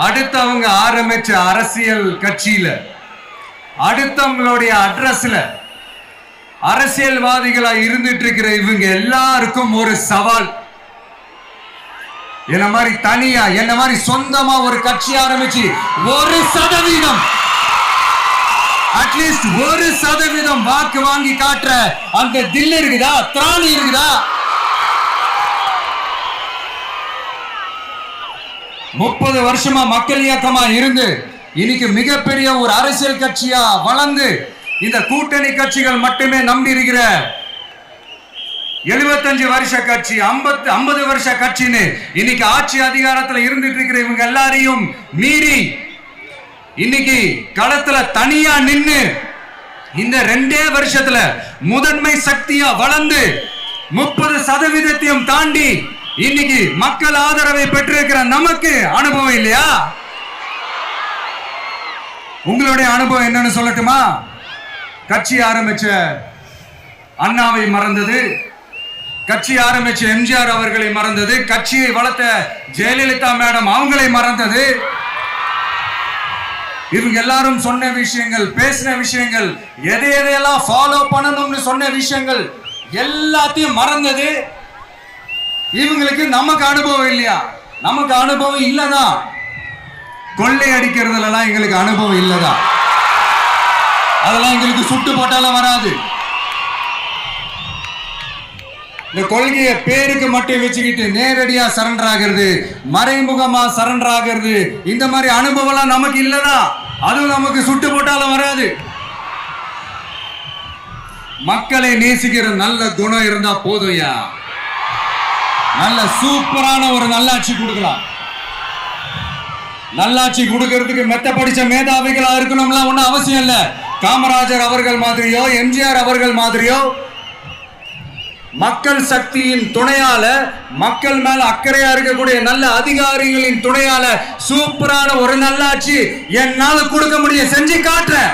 அடுத்து அவங்க ஆரம்பிச்ச அரசியல் கட்சியில, அடுத்தவங்களுடைய அட்ரஸ்ல அரசியல்வாதிகளா இருந்துட்டு இருக்கிற இவங்க எல்லாருக்கும் ஒரு சவால். என்ன மாதிரி தனியா, என்ன மாதிரி சொந்தமா ஒரு கட்சி ஆரம்பிச்சு 1% அட்லீஸ்ட் 1% வாக்கு வாங்கி காட்டுற அந்த தில் இருக்குதா, திராணி இருக்குதா? 30 வருஷமா மக்கள் இயக்கமா இருந்து இன்னைக்கு மிகப்பெரிய ஒரு அரசியல் கட்சியா வளர்ந்து இந்த கூட்டணி கட்சிகள் மட்டுமே நம்பி இருக்கிற 75 வருஷ கட்சி, 50 வருஷ கட்சின்னு இன்னைக்கு ஆட்சி அதிகாரத்தில் இருந்துட்டு இருக்கிற இவங்க எல்லாரையும் மீறி இன்னைக்கு களத்துல தனியா நின்னு இந்த 2 வருஷத்துல முதன்மை சக்தியா வளர்ந்து 30% தாண்டி இன்னைக்கு மக்கள் ஆதரவை பெற்றிருக்கிற நமக்கு அனுபவம் இல்லையா? உங்களுடைய அனுபவம் என்னன்னு சொல்லட்டுமா? கட்சி ஆரம்பிச்ச அண்ணாவை மறந்தது, கட்சி ஆரம்பிச்ச எம்ஜிஆர் அவர்களை மறந்தது, கட்சியை வளர்த்த ஜெயலலிதா மேடம் அவங்களை மறந்தது. இவங்க எல்லாரும் சொன்ன விஷயங்கள், பேசின விஷயங்கள், எதையெல்லாம் ஃபாலோ பண்ணணும்னு சொன்ன விஷயங்கள் எல்லாத்தையும் மறந்தது. இவங்களுக்கு நமக்கு அனுபவம் இல்லையா? நமக்கு அனுபவம் இல்லதான். கொள்ளை அடிக்கிறதுலாம் எங்களுக்கு அனுபவம் இல்லதான். அதெல்லாம் எங்களுக்கு சுட்டு போட்டாலும் வராது. இந்த கொள்கையை பேருக்கு மட்டும் வச்சுக்கிட்டு நேரடியா சரண்டர் ஆகிறது, மறைமுகமா சரண்டர் ஆகிறது, இந்த மாதிரி அனுபவம் நமக்கு இல்லதான். அதுவும் நமக்கு சுட்டு போட்டாலும் வராது. மக்களை நேசிக்கிற நல்ல குணம் இருந்தா போதும்யா, நல்ல சூப்பரான ஒரு நல்லாட்சி கொடுக்கலாம். நல்லாட்சி கொடுக்கிறதுக்கு மெத்த படிச்ச மேதாவிகளா இருக்கணும்லாம் ஒன்னும் அவசியம் இல்ல. காமராஜர் அவர்கள் மாதிரியோ, எம்ஜிஆர் அவர்கள் மாதிரியோ மக்கள் சக்தியின் துணையால, மக்கள் மேல அக்கறையா இருக்கக்கூடிய நல்ல அதிகாரிகளின் துணையால சூப்பரான ஒரு நல்லாட்சி என்னால கொடுக்க முடியும், செஞ்சு காட்டுறேன்.